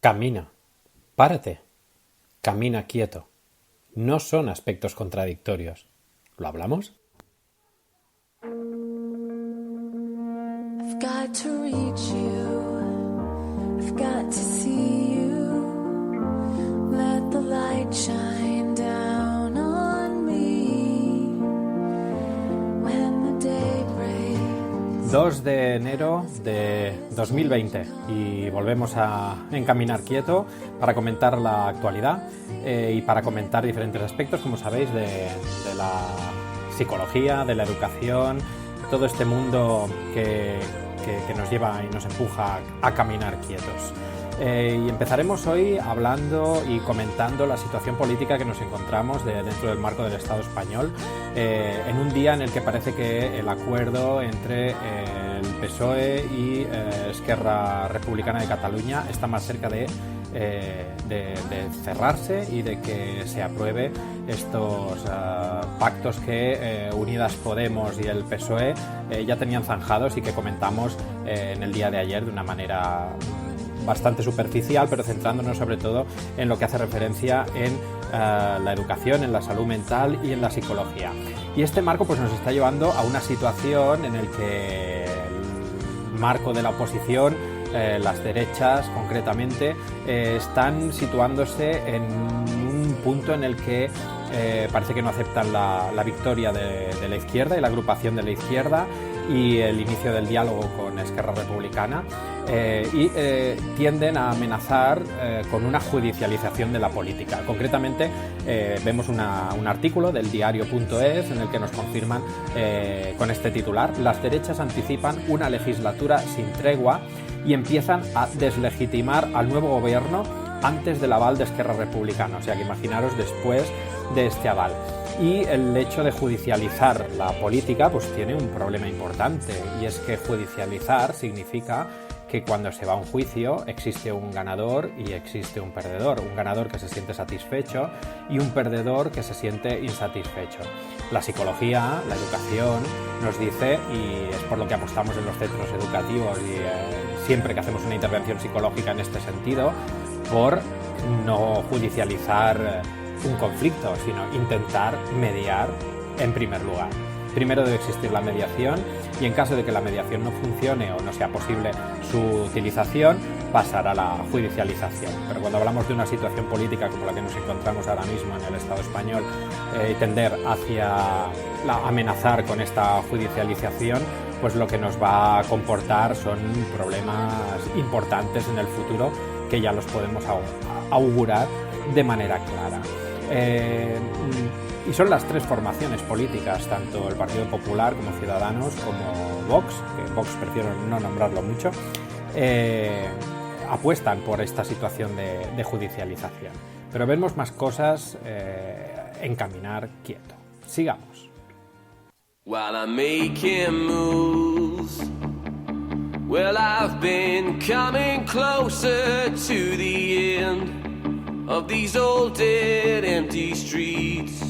Camina, párate, camina quieto. No son aspectos contradictorios. ¿Lo hablamos? I've got to reach you, I've got to see you, let the light shine down on me, when the day breaks. 2 de enero de 2020 y volvemos a Encaminar Quieto para comentar la actualidad y para comentar diferentes aspectos, como sabéis, de la psicología, de la educación, todo este mundo que nos lleva y nos empuja a caminar quietos. Y empezaremos hoy hablando y comentando la situación política que nos encontramos dentro del marco del Estado español, en un día en el que parece que el acuerdo entre el PSOE y Esquerra Republicana de Cataluña está más cerca de cerrarse y de que se apruebe estos pactos que Unidas Podemos y el PSOE ya tenían zanjados y que comentamos en el día de ayer de una manera bastante superficial, pero centrándonos sobre todo en lo que hace referencia en la educación, en la salud mental y en la psicología. Y este marco pues nos está llevando a una situación en el que el marco de la oposición, las derechas concretamente, están situándose en un punto en el que parece que no aceptan la victoria de la izquierda y la agrupación de la izquierda y el inicio del diálogo con Esquerra Republicana y tienden a amenazar con una judicialización de la política. Concretamente vemos un artículo del diario.es en el que nos confirman con este titular: las derechas anticipan una legislatura sin tregua y empiezan a deslegitimar al nuevo gobierno antes del aval de Esquerra Republicana. O sea que imaginaros después de este aval. Y el hecho de judicializar la política pues tiene un problema importante, y es que judicializar significa que cuando se va a un juicio existe un ganador y existe un perdedor. Un ganador que se siente satisfecho y un perdedor que se siente insatisfecho. La psicología, la educación nos dice, y es por lo que apostamos en los centros educativos y siempre que hacemos una intervención psicológica en este sentido, por no judicializar un conflicto, sino intentar mediar en primer lugar. Primero debe existir la mediación y en caso de que la mediación no funcione o no sea posible su utilización, pasar a la judicialización. Pero cuando hablamos de una situación política como la que nos encontramos ahora mismo en el Estado español, tender hacia amenazar con esta judicialización, pues lo que nos va a comportar son problemas importantes en el futuro que ya los podemos augurar de manera clara. Y son las tres formaciones políticas, tanto el Partido Popular como Ciudadanos como Vox, que Vox prefiero no nombrarlo mucho, apuestan por esta situación de judicialización. Pero vemos más cosas en Caminar Quieto. Sigamos. While I'm making moves, well, I've been coming closer to the end of these old dead empty streets.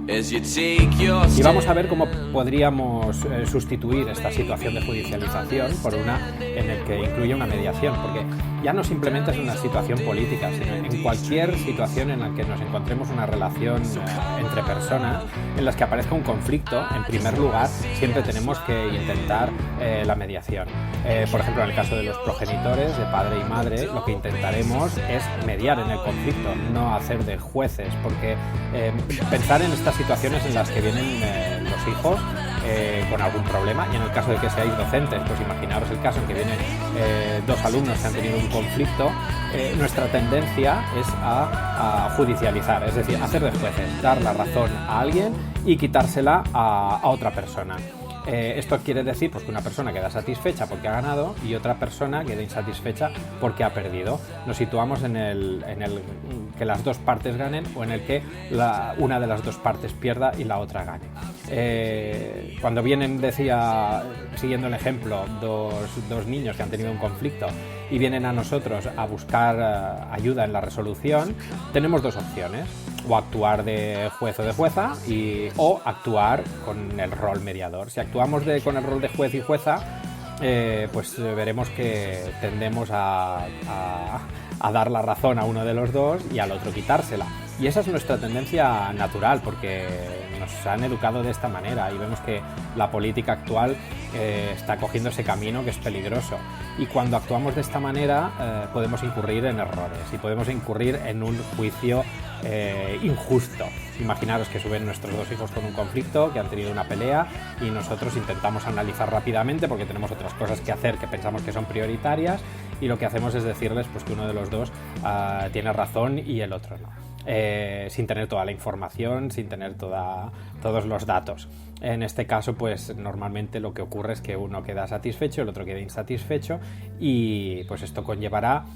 Y vamos a ver cómo podríamos sustituir esta situación de judicialización por una en el que incluye una mediación, porque ya no simplemente es una situación política, sino en cualquier situación en la que nos encontremos una relación entre personas en las que aparezca un conflicto. En primer lugar, siempre tenemos que intentar la mediación. Por ejemplo, en el caso de los progenitores, de padre y madre, lo que intentaremos es mediar en el conflicto, no hacer de jueces, porque pensar en estas situaciones en las que vienen los hijos con algún problema, y en el caso de que seáis docentes, pues imaginaros el caso en que vienen dos alumnos que han tenido un conflicto, nuestra tendencia es a judicializar, es decir, hacer de jueces, dar la razón a alguien y quitársela a otra persona. Esto quiere decir pues, que una persona queda satisfecha porque ha ganado y otra persona queda insatisfecha porque ha perdido. Nos situamos en el que las dos partes ganen o en el que una de las dos partes pierda y la otra gane. Cuando vienen, decía, siguiendo el ejemplo, dos niños que han tenido un conflicto y vienen a nosotros a buscar ayuda en la resolución, tenemos dos opciones: o actuar de juez o de jueza o actuar con el rol mediador. Si actuamos con el rol de juez y jueza, pues veremos que tendemos a dar la razón a uno de los dos y al otro quitársela. Y esa es nuestra tendencia natural, porque nos han educado de esta manera y vemos que la política actual está cogiendo ese camino que es peligroso. Y cuando actuamos de esta manera podemos incurrir en errores y podemos incurrir en un juicio injusto. Imaginaros que suben nuestros dos hijos con un conflicto, que han tenido una pelea, y nosotros intentamos analizar rápidamente porque tenemos otras cosas que hacer que pensamos que son prioritarias, y lo que hacemos es decirles pues, que uno de los dos tiene razón y el otro no. Sin tener toda la información, sin tener todos los datos. En este caso, pues normalmente lo que ocurre es que uno queda satisfecho, el otro queda insatisfecho, y pues esto conllevará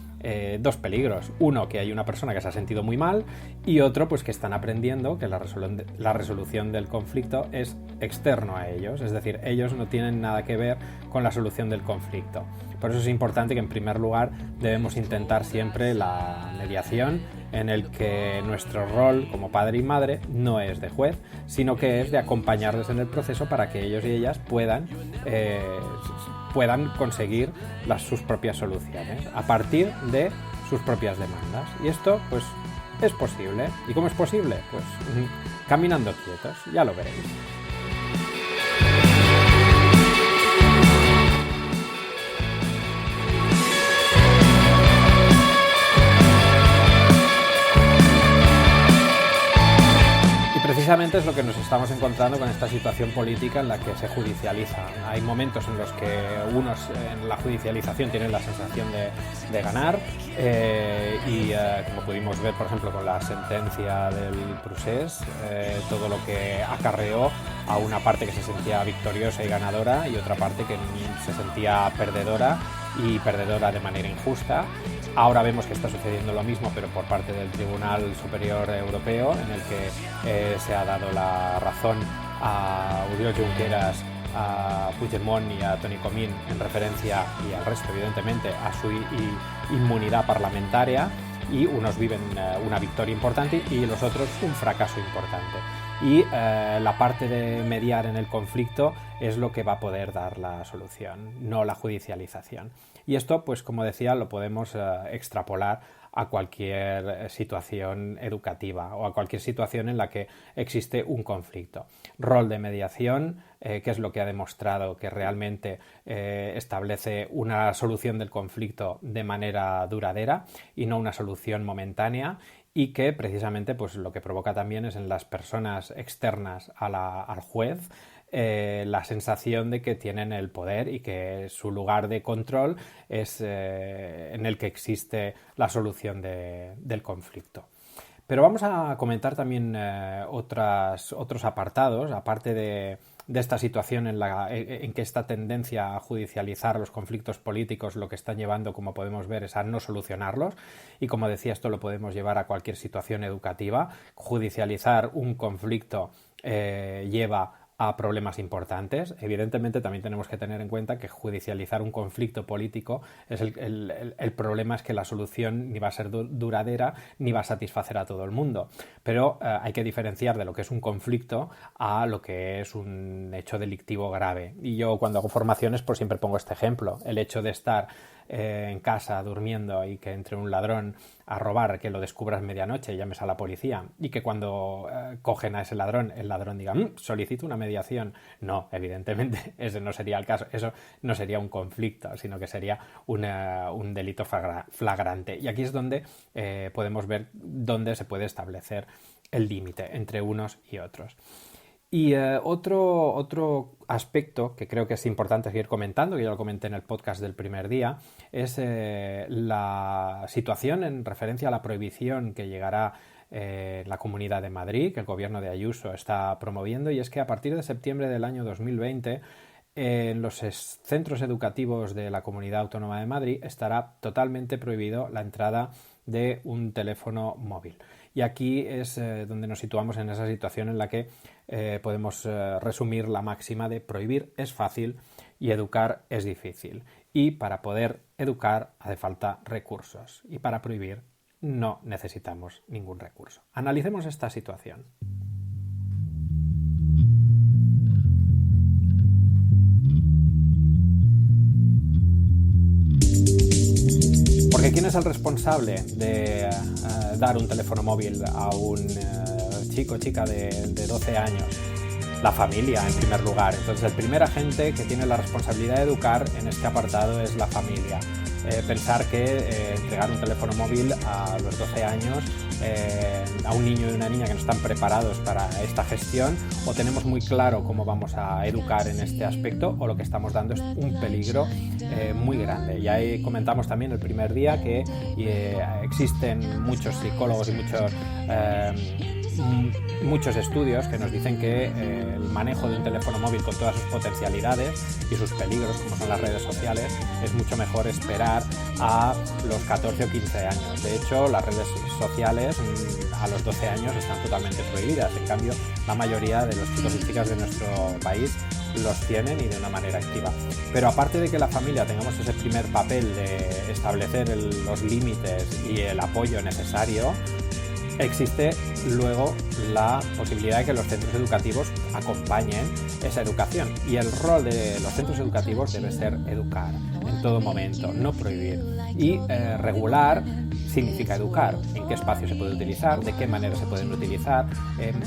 dos peligros. Uno, que hay una persona que se ha sentido muy mal, y otro, pues que están aprendiendo que la resolución del conflicto es externo a ellos, es decir, ellos no tienen nada que ver con la solución del conflicto. Por eso es importante que en primer lugar debemos intentar siempre la mediación, en el que nuestro rol como padre y madre no es de juez, sino que es de acompañarles en el proceso para que ellos y ellas puedan conseguir sus propias soluciones a partir de sus propias demandas. Y esto pues es posible. ¿Y cómo es posible? Pues caminando quietos, ya lo veréis. Precisamente es lo que nos estamos encontrando con esta situación política en la que se judicializa. Hay momentos en los que unos en la judicialización tienen la sensación de ganar y como pudimos ver, por ejemplo, con la sentencia del Procés, todo lo que acarreó a una parte que se sentía victoriosa y ganadora y otra parte que se sentía perdedora y perdedora de manera injusta. Ahora vemos que está sucediendo lo mismo, pero por parte del Tribunal Superior Europeo, en el que se ha dado la razón a Oriol Junqueras, a Puigdemont y a Toni Comín en referencia, y al resto evidentemente, a su inmunidad parlamentaria, y unos viven una victoria importante y los otros un fracaso importante. Y la parte de mediar en el conflicto es lo que va a poder dar la solución, no la judicialización. Y esto, pues como decía, lo podemos extrapolar a cualquier situación educativa o a cualquier situación en la que existe un conflicto. Rol de mediación, que es lo que ha demostrado que realmente establece una solución del conflicto de manera duradera y no una solución momentánea, y que precisamente pues lo que provoca también es en las personas externas al juez la sensación de que tienen el poder y que su lugar de control es en el que existe la solución del conflicto. Pero vamos a comentar también otros apartados, aparte de esta situación en que esta tendencia a judicializar los conflictos políticos lo que están llevando, como podemos ver, es a no solucionarlos. Y como decía, esto lo podemos llevar a cualquier situación educativa. Judicializar un conflicto lleva a problemas importantes. Evidentemente también tenemos que tener en cuenta que judicializar un conflicto político es el problema es que la solución ni va a ser duradera ni va a satisfacer a todo el mundo. Pero hay que diferenciar de lo que es un conflicto a lo que es un hecho delictivo grave. Y yo cuando hago formaciones pues siempre pongo este ejemplo. El hecho de estar en casa durmiendo y que entre un ladrón a robar, que lo descubras medianoche y llames a la policía, y que cuando cogen a ese ladrón, el ladrón diga solicito una mediación. No, evidentemente ese no sería el caso. Eso no sería un conflicto, sino que sería un delito flagrante. Y aquí es donde podemos ver dónde se puede establecer el límite entre unos y otros. Y otro aspecto que creo que es importante seguir comentando, que ya lo comenté en el podcast del primer día, es la situación en referencia a la prohibición que llegará la Comunidad de Madrid, que el gobierno de Ayuso está promoviendo, y es que a partir de septiembre del año 2020 en los centros educativos de la Comunidad Autónoma de Madrid estará totalmente prohibido la entrada de un teléfono móvil. Y aquí es donde nos situamos en esa situación en la que podemos resumir la máxima de prohibir es fácil y educar es difícil. Y para poder educar hace falta recursos. Y para prohibir no necesitamos ningún recurso. Analicemos esta situación. Porque ¿quién es el responsable de dar un teléfono móvil a un chico o chica de 12 años? La familia, en primer lugar. Entonces, el primer agente que tiene la responsabilidad de educar en este apartado es la familia. Pensar que entregar un teléfono móvil a los 12 años a un niño y una niña que no están preparados para esta gestión, o tenemos muy claro cómo vamos a educar en este aspecto, o lo que estamos dando es un peligro muy grande. Y ahí comentamos también el primer día que existen muchos psicólogos y muchos estudios que nos dicen que el manejo de un teléfono móvil con todas sus potencialidades y sus peligros, como son las redes sociales, es mucho mejor esperar a los 14 o 15 años. De hecho, las redes sociales a los 12 años están totalmente prohibidas. En cambio, la mayoría de los chicos y chicas de nuestro país los tienen y de una manera activa. Pero aparte de que la familia tengamos ese primer papel de establecer los límites y el apoyo necesario, existe luego la posibilidad de que los centros educativos acompañen esa educación, y el rol de los centros educativos debe ser educar en todo momento, no prohibir. Y regular significa educar, en qué espacio se puede utilizar, de qué manera se pueden utilizar,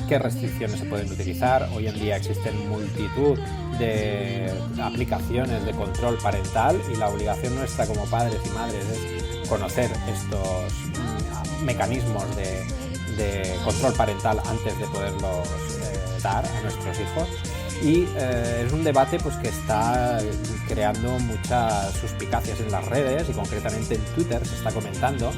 qué restricciones se pueden utilizar. Hoy en día existen multitud de aplicaciones de control parental, y la obligación nuestra como padres y madres es conocer estos mecanismos de control parental antes de poderlos dar a nuestros hijos. Y es un debate pues que está creando muchas suspicacias en las redes, y concretamente en Twitter se está comentando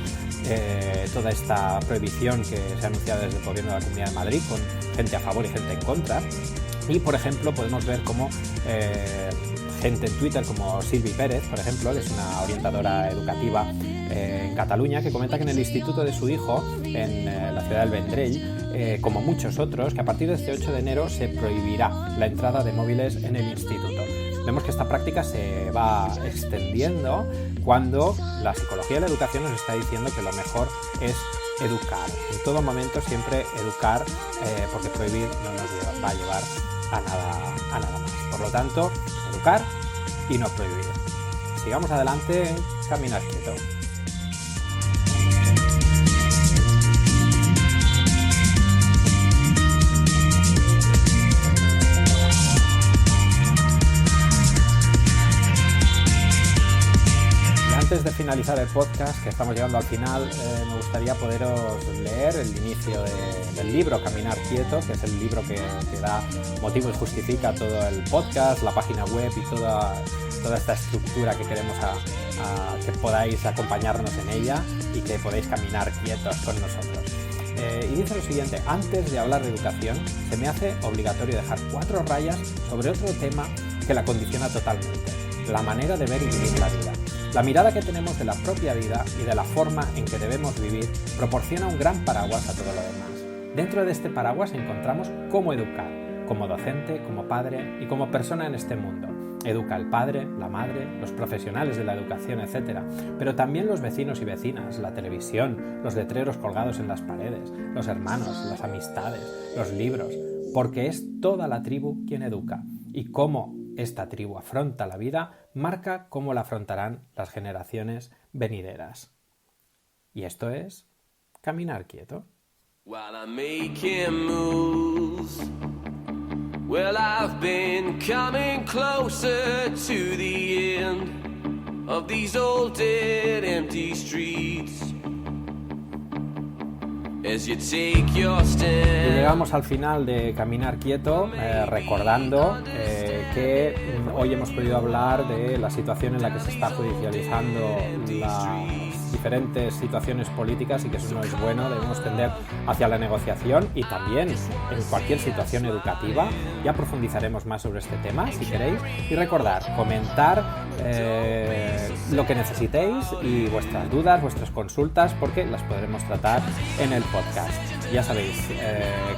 toda esta prohibición que se ha anunciado desde el gobierno de la Comunidad de Madrid, con gente a favor y gente en contra. Y por ejemplo podemos ver cómo gente en Twitter como Silvi Pérez, por ejemplo, que es una orientadora educativa en Cataluña, que comenta que en el instituto de su hijo, en la ciudad del Vendrell, como muchos otros, que a partir de este 8 de enero se prohibirá la entrada de móviles en el instituto. Vemos que esta práctica se va extendiendo cuando la psicología de la educación nos está diciendo que lo mejor es educar. En todo momento siempre educar, porque prohibir no nos va a llevar a nada más. Por lo tanto, educar y no prohibir. Sigamos adelante en Caminar Quieto. Antes de finalizar el podcast, que estamos llegando al final, me gustaría poderos leer el inicio del libro Caminar Quieto, que es el libro que da motivo y justifica todo el podcast, la página web y toda esta estructura que queremos que podáis acompañarnos en ella y que podáis caminar quietos con nosotros. Y dice lo siguiente: antes de hablar de educación, se me hace obligatorio dejar 4 rayas sobre otro tema que la condiciona totalmente: la manera de ver y vivir la vida. La mirada que tenemos de la propia vida y de la forma en que debemos vivir proporciona un gran paraguas a todo lo demás. Dentro de este paraguas encontramos cómo educar, como docente, como padre y como persona en este mundo. Educa el padre, la madre, los profesionales de la educación, etc. Pero también los vecinos y vecinas, la televisión, los letreros colgados en las paredes, los hermanos, las amistades, los libros, porque es toda la tribu quien educa. Y cómo esta tribu afronta la vida marca cómo la afrontarán las generaciones venideras. Y esto es Caminar Quieto. While I'm making moves, well, I've been coming closer to the end of these old dead empty streets. As you take your stand. Y llegamos al final de Caminar Quieto, recordando que hoy hemos podido hablar de la situación en la que se está judicializando las diferentes situaciones políticas, y que eso no es bueno. Debemos tender hacia la negociación, y también en cualquier situación educativa. Ya profundizaremos más sobre este tema si queréis, y recordar, comentar lo que necesitéis y vuestras dudas, vuestras consultas, porque las podremos tratar en el podcast. Ya sabéis,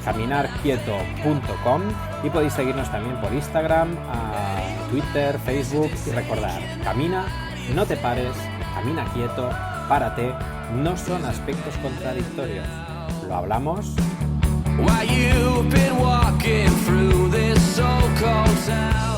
caminarquieto.com, y podéis seguirnos también por Instagram, Twitter, Facebook, y recordar: camina, no te pares, camina quieto, párate, no son aspectos contradictorios. ¿Lo hablamos? While you've been walking through this so-called town.